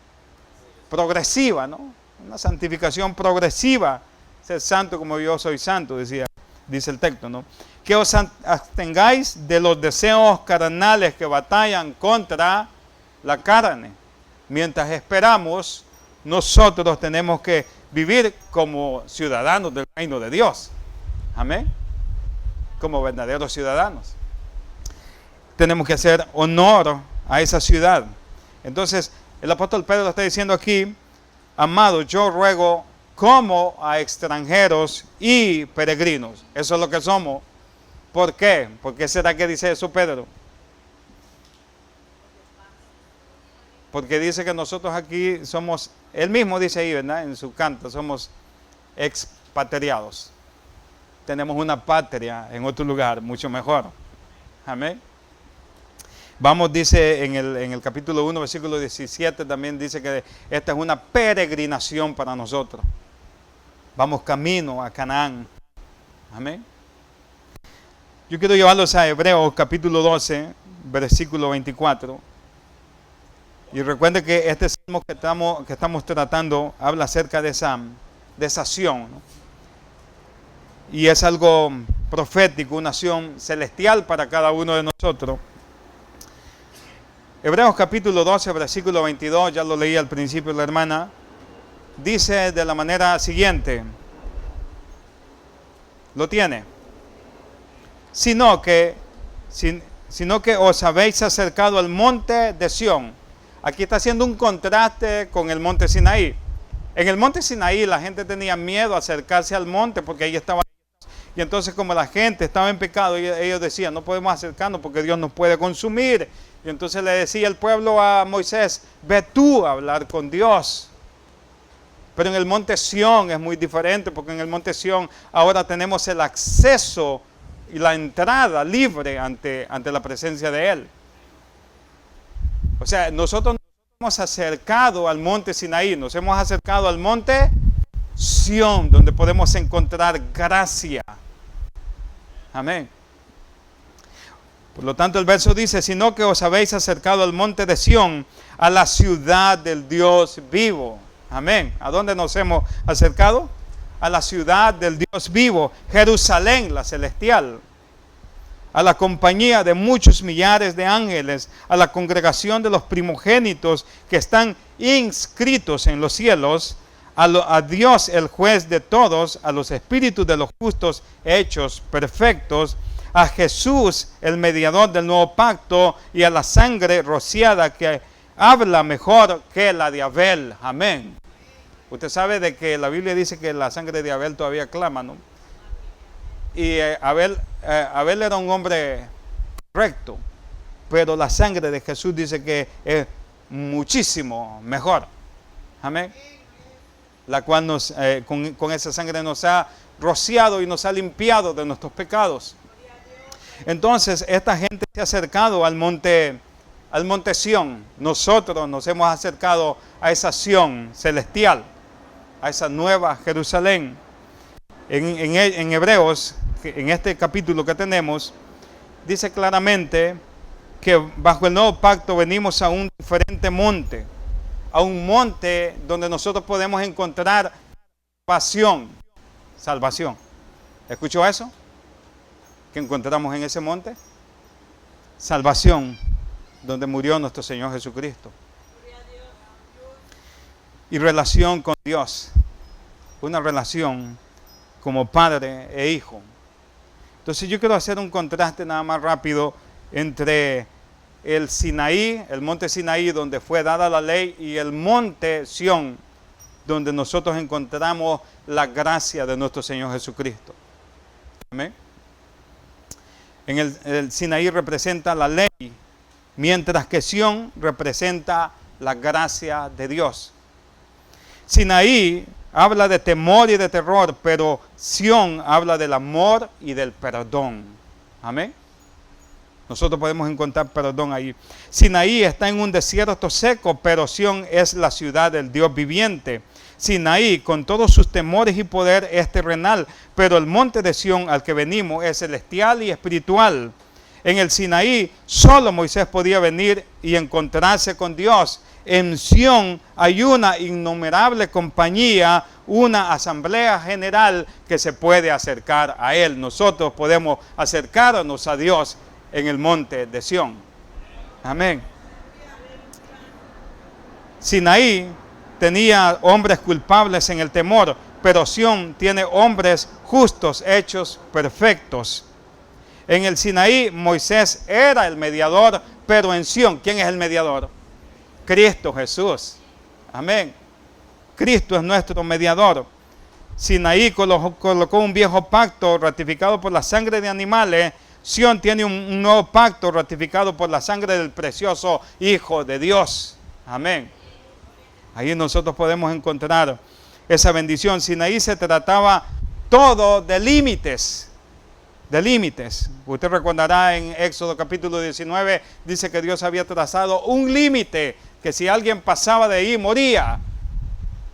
Progresiva, ¿no? Una santificación progresiva. Ser santo como yo soy santo, dice el texto, ¿no? Que os abstengáis de los deseos carnales que batallan contra la carne. Mientras esperamos, nosotros tenemos que vivir como ciudadanos del reino de Dios. Amén. Como verdaderos ciudadanos. Tenemos que hacer honor a esa ciudad. Entonces, el apóstol Pedro está diciendo aquí, amados, yo ruego como a extranjeros y peregrinos. Eso es lo que somos. ¿Por qué? ¿Por qué será que dice eso Pedro? Porque dice que nosotros aquí somos, él mismo dice ahí, ¿verdad? En su canto, somos expatriados. Tenemos una patria en otro lugar, mucho mejor. Amén. Vamos, dice en el capítulo 1, versículo 17, también dice que esta es una peregrinación para nosotros. Vamos camino a Canaán. Amén. Yo quiero llevarlos a Hebreos capítulo 12, versículo 24. Y recuerden que este salmo que estamos tratando habla acerca de esa acción, ¿no? Y es algo profético, una acción celestial para cada uno de nosotros. Hebreos capítulo 12, versículo 22, ya lo leí al principio la hermana, dice de la manera siguiente, ¿lo tiene? Sino que os habéis acercado al monte de Sión. Aquí está haciendo un contraste con el monte Sinaí. En el monte Sinaí la gente tenía miedo a acercarse al monte porque ahí estaba. Y entonces como la gente estaba en pecado, ellos decían, no podemos acercarnos porque Dios nos puede consumir. Y entonces le decía el pueblo a Moisés, ve tú a hablar con Dios. Pero en el monte Sión es muy diferente porque en el monte Sión ahora tenemos el acceso y la entrada libre ante la presencia de Él. O sea, nosotros nos hemos acercado al monte Sinaí, nos hemos acercado al monte Sión, donde podemos encontrar gracia. Amén. Por lo tanto, el verso dice, sino que os habéis acercado al monte de Sión, a la ciudad del Dios vivo. Amén. ¿A dónde nos hemos acercado? A la ciudad del Dios vivo, Jerusalén, la celestial. A la compañía de muchos millares de ángeles, a la congregación de los primogénitos que están inscritos en los cielos, a Dios el juez de todos, a los espíritus de los justos hechos perfectos, a Jesús el mediador del nuevo pacto y a la sangre rociada que habla mejor que la de Abel. Amén. Usted sabe de que la Biblia dice que la sangre de Abel todavía clama, ¿no? Y Abel era un hombre recto, pero la sangre de Jesús dice que es muchísimo mejor. Amén. La cual con esa sangre nos ha rociado y nos ha limpiado de nuestros pecados. Entonces, esta gente se ha acercado al monte Sión. Nosotros nos hemos acercado a esa Sión celestial, a esa nueva Jerusalén. En Hebreos, en este capítulo que tenemos, dice claramente que bajo el nuevo pacto venimos a un diferente monte, a un monte donde nosotros podemos encontrar salvación. ¿Escuchó eso? ¿Qué encontramos en ese monte? Salvación, donde murió nuestro Señor Jesucristo. Y relación con Dios, una relación como padre e hijo. Entonces yo quiero hacer un contraste nada más rápido entre el Sinaí, el monte Sinaí donde fue dada la ley, y el monte Sión donde nosotros encontramos la gracia de nuestro Señor Jesucristo. Amén. En el Sinaí representa la ley, mientras que Sión representa la gracia de Dios. Sinaí habla de temor y de terror, pero Sión habla del amor y del perdón. Amén. Nosotros podemos encontrar perdón ahí. Sinaí está en un desierto seco, pero Sión es la ciudad del Dios viviente. Sinaí, con todos sus temores y poder, es terrenal, pero el monte de Sión al que venimos es celestial y espiritual. En el Sinaí solo Moisés podía venir y encontrarse con Dios. En Sión hay una innumerable compañía, una asamblea general que se puede acercar a Él. Nosotros podemos acercarnos a Dios en el monte de Sión. Amén. Sinaí tenía hombres culpables en el temor, pero Sión tiene hombres justos, hechos perfectos. En el Sinaí Moisés era el mediador, pero en Sión, ¿quién es el mediador? Cristo Jesús. Amén. Cristo es nuestro mediador. Sinaí colocó un viejo pacto ratificado por la sangre de animales. Sión tiene un nuevo pacto ratificado por la sangre del precioso Hijo de Dios. Amén. Ahí nosotros podemos encontrar esa bendición. Sinaí se trataba todo de límites. De límites. Usted recordará en Éxodo capítulo 19, dice que Dios había trazado un límite, que si alguien pasaba de ahí moría.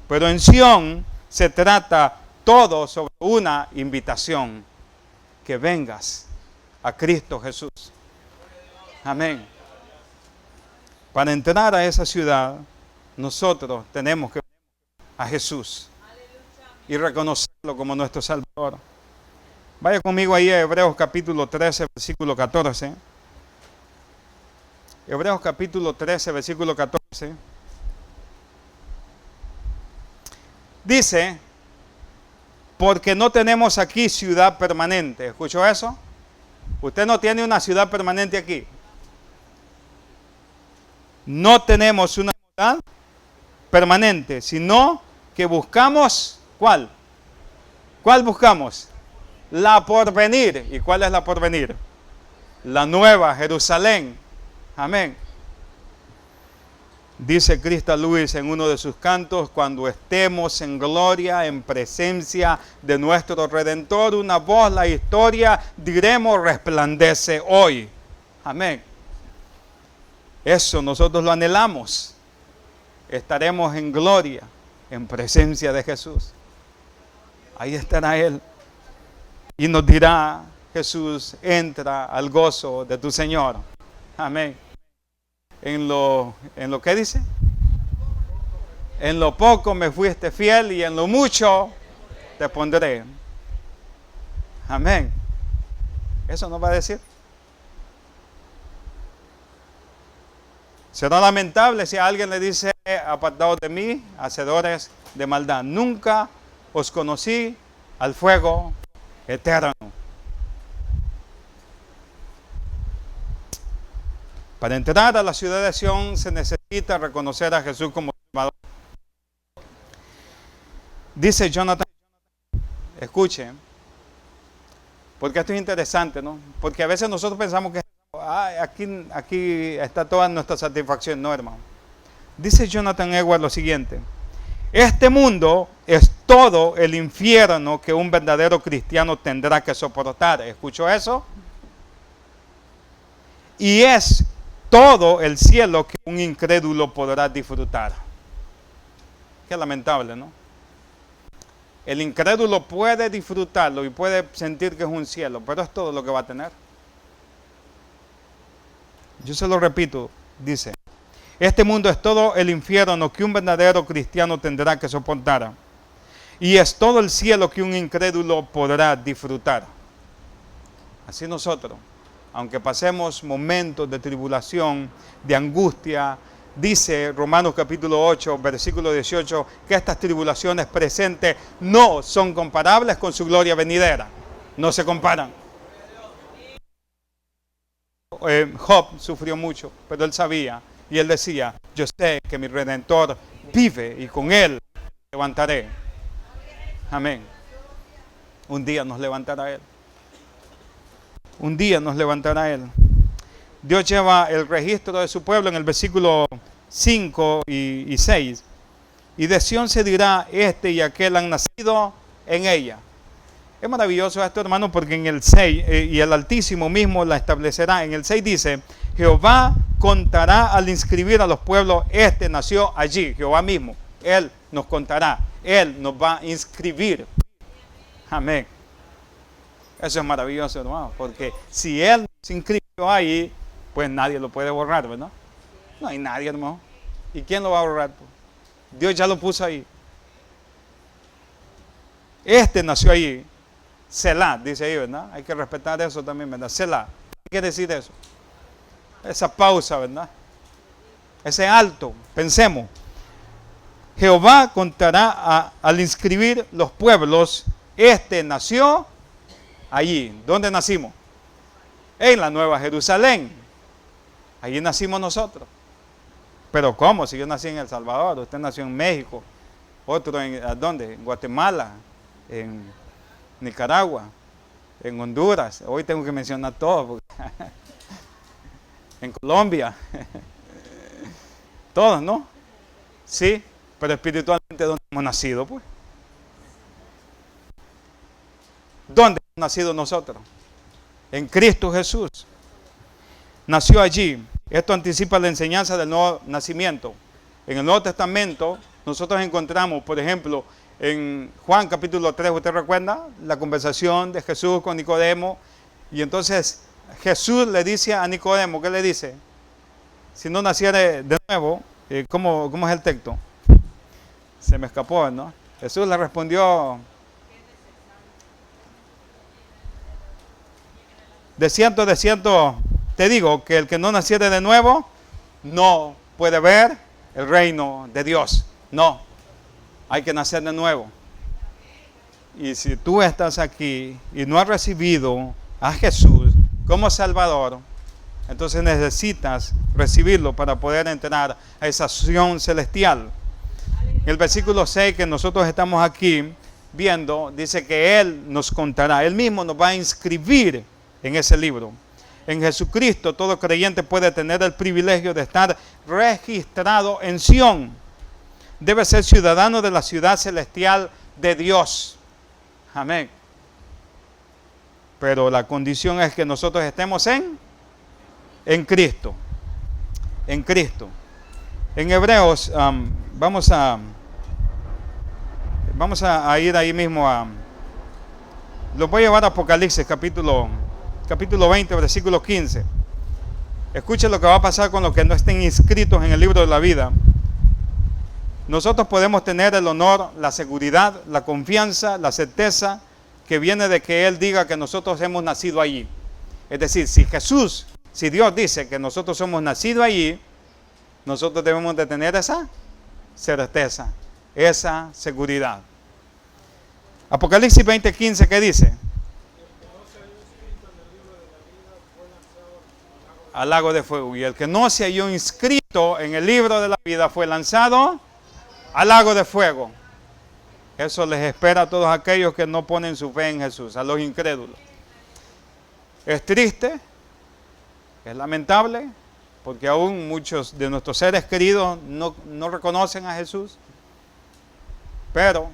Pero en Sión se trata todo sobre una invitación. Que vengas a Cristo Jesús. Amén. Para entrar a esa ciudad, nosotros tenemos que ir a Jesús y reconocerlo como nuestro Salvador. Vaya conmigo ahí a Hebreos capítulo 13, versículo 14. Hebreos capítulo 13, versículo 14. Dice, porque no tenemos aquí ciudad permanente. ¿Escuchó eso? Usted no tiene una ciudad permanente aquí. No tenemos una ciudad permanente, sino que buscamos, ¿cuál? ¿Cuál buscamos? La porvenir. ¿Y cuál es la porvenir? La nueva Jerusalén. Amén. Dice Crystal Lewis en uno de sus cantos, cuando estemos en gloria, en presencia de nuestro Redentor, una voz, la historia, diremos, resplandece hoy. Amén. Eso nosotros lo anhelamos. Estaremos en gloria, en presencia de Jesús. Ahí estará Él. Y nos dirá, Jesús, entra al gozo de tu Señor. Amén. En lo que dice, en lo poco me fuiste fiel y en lo mucho te pondré. Amén. Eso nos va a decir. Será lamentable si alguien le dice, apartados de mí, hacedores de maldad. Nunca os conocí al fuego eterno. Para entrar a la ciudad de Sión se necesita reconocer a Jesús como Salvador. Dice Jonathan, escuche, porque esto es interesante, ¿no? Porque a veces nosotros pensamos que aquí está toda nuestra satisfacción. No, hermano. Dice Jonathan Edwards lo siguiente: este mundo es todo el infierno que un verdadero cristiano tendrá que soportar. ¿Escuchó eso? Y es todo el cielo que un incrédulo podrá disfrutar. Qué lamentable, ¿no? El incrédulo puede disfrutarlo y puede sentir que es un cielo, pero es todo lo que va a tener. Yo se lo repito, dice: este mundo es todo el infierno que un verdadero cristiano tendrá que soportar. Y es todo el cielo que un incrédulo podrá disfrutar. Así nosotros, aunque pasemos momentos de tribulación, de angustia, dice Romanos capítulo 8, versículo 18, que estas tribulaciones presentes no son comparables con su gloria venidera. No se comparan. Job sufrió mucho, pero él sabía, y él decía: yo sé que mi Redentor vive y con él levantaré. Amén. Un día nos levantará Él. Un día nos levantará Él. Dios lleva el registro de su pueblo en el versículo 5 y 6. Y de Sión se dirá: este y aquel han nacido en ella. Es maravilloso esto, hermano, porque en el 6, y el Altísimo mismo la establecerá. En el 6 dice: Jehová contará al inscribir a los pueblos, este nació allí. Jehová mismo, Él nos contará, Él nos va a inscribir. Amén. Eso es maravilloso, hermano, porque si Él se inscribió ahí, pues nadie lo puede borrar, ¿verdad? No hay nadie, hermano. ¿Y quién lo va a borrar? Dios ya lo puso ahí. Este nació ahí. Selah, dice ahí, ¿verdad? Hay que respetar eso también, ¿verdad? Selah. ¿Qué quiere decir eso? Esa pausa, ¿verdad? Ese alto. Pensemos. Jehová contará al inscribir los pueblos. Este nació allí. ¿Dónde nacimos? En la Nueva Jerusalén. Allí nacimos nosotros. Pero ¿cómo? Si yo nací en El Salvador, usted nació en México, otro en ¿dónde? En Guatemala, en Nicaragua, en Honduras. Hoy tengo que mencionar todo. En Colombia. Todos, ¿no? Sí, pero espiritualmente, ¿dónde hemos nacido, pues? ¿Dónde hemos nacido nosotros? En Cristo Jesús. Nació allí. Esto anticipa la enseñanza del nuevo nacimiento. En el Nuevo Testamento nosotros encontramos, por ejemplo, en Juan capítulo 3, ¿usted recuerda? La conversación de Jesús con Nicodemo. Y entonces Jesús le dice a Nicodemo, ¿qué le dice? Si no naciere de nuevo, ¿cómo es el texto? Se me escapó, ¿no? Jesús le respondió: de cierto, te digo que el que no naciere de nuevo no puede ver el reino de Dios. No, hay que nacer de nuevo. Y si tú estás aquí y no has recibido a Jesús como Salvador, entonces necesitas recibirlo para poder entrar a esa Sión celestial. En el versículo 6 que nosotros estamos aquí viendo, dice que Él nos contará, Él mismo nos va a inscribir en ese libro. En Jesucristo todo creyente puede tener el privilegio de estar registrado en Sión. Debe ser ciudadano de la ciudad celestial de Dios. Amén. Pero la condición es que nosotros estemos en Cristo. En Cristo. En Hebreos, vamos a ir ahí mismo a Los voy a llevar a Apocalipsis capítulo 20, versículo 15. Escuchen lo que va a pasar con los que no estén inscritos en el libro de la vida. Nosotros podemos tener el honor, la seguridad, la confianza, la certeza que viene de que Él diga que nosotros hemos nacido allí. Es decir, si Dios dice que nosotros somos nacidos allí, nosotros debemos de tener esa certeza, esa seguridad. Apocalipsis 20:15, ¿qué dice? Al lago de fuego. Y el que no se halló inscrito en el libro de la vida fue lanzado al lago de fuego. Eso les espera a todos aquellos que no ponen su fe en Jesús, a los incrédulos. Es triste, es lamentable, porque aún muchos de nuestros seres queridos no reconocen a Jesús. Pero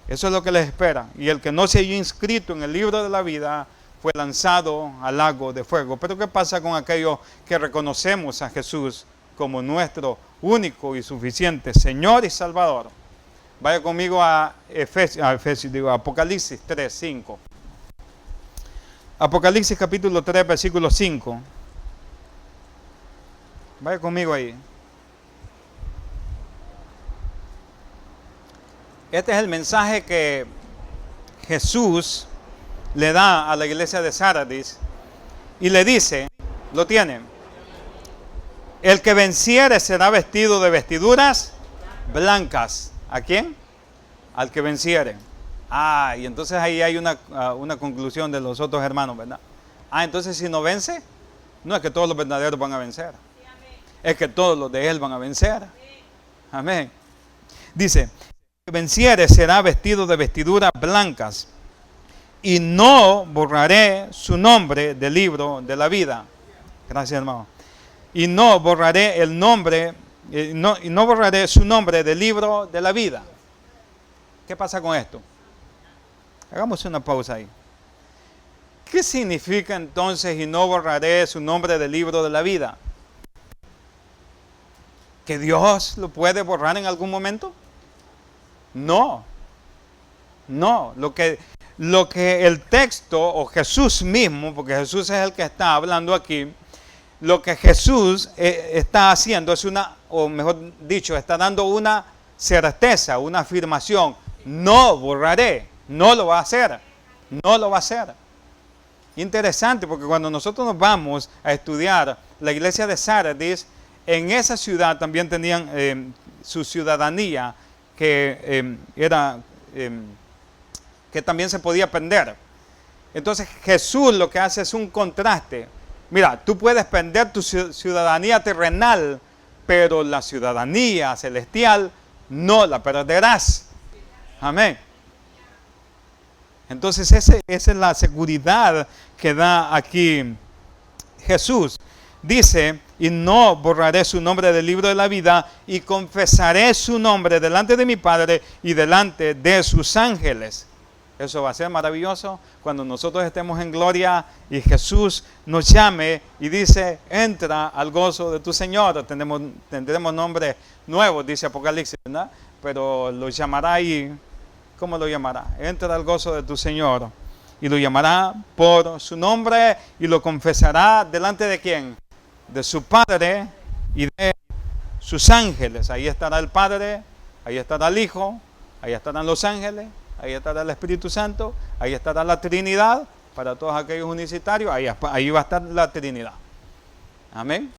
eso es lo que les espera. Y el que no se halló inscrito en el libro de la vida fue lanzado al lago de fuego. Pero ¿qué pasa con aquellos que reconocemos a Jesús como nuestro único y suficiente Señor y Salvador? Vaya conmigo a Apocalipsis 3:5. Apocalipsis capítulo 3, versículo 5. Vaya conmigo ahí. Este es el mensaje que Jesús le da a la iglesia de Sardis y le dice, lo tienen, el que venciere será vestido de vestiduras blancas. ¿A quién? Al que venciere. Y entonces ahí hay una conclusión de los otros hermanos, ¿verdad? Entonces si no vence, no es que todos los verdaderos van a vencer, es que todos los de Él van a vencer. Amén. Dice, el que venciere será vestido de vestiduras blancas, y no borraré su nombre del libro de la vida. Gracias, hermano. Y no borraré el nombre, y no borraré su nombre del libro de la vida. ¿Qué pasa con esto? Hagamos una pausa ahí. ¿Qué significa entonces y no borraré su nombre del libro de la vida? ¿Que Dios lo puede borrar en algún momento? No. Lo que el texto o Jesús mismo, porque Jesús es el que está hablando aquí, lo que Jesús está haciendo es o mejor dicho, está dando una certeza, una afirmación. No borraré, no lo va a hacer, no lo va a hacer. Interesante, porque cuando nosotros nos vamos a estudiar la iglesia de Sardis, en esa ciudad también tenían su ciudadanía que que también se podía perder. Entonces Jesús lo que hace es un contraste. Mira, tú puedes perder tu ciudadanía terrenal, pero la ciudadanía celestial no la perderás. Amén. Entonces esa es la seguridad que da aquí Jesús. Dice, y no borraré su nombre del libro de la vida, y confesaré su nombre delante de mi Padre y delante de sus ángeles. Eso va a ser maravilloso cuando nosotros estemos en gloria y Jesús nos llame y dice, entra al gozo de tu Señor. Tendremos nombres nuevos, dice Apocalipsis, ¿verdad? Pero lo llamará ahí. ¿Cómo lo llamará? Entra al gozo de tu Señor. Y lo llamará por su nombre y lo confesará delante de ¿quién? De su Padre y de sus ángeles. Ahí estará el Padre, ahí estará el Hijo, ahí estarán los ángeles, ahí estará el Espíritu Santo, ahí estará la Trinidad, para todos aquellos unicitarios, ahí va a estar la Trinidad. Amén.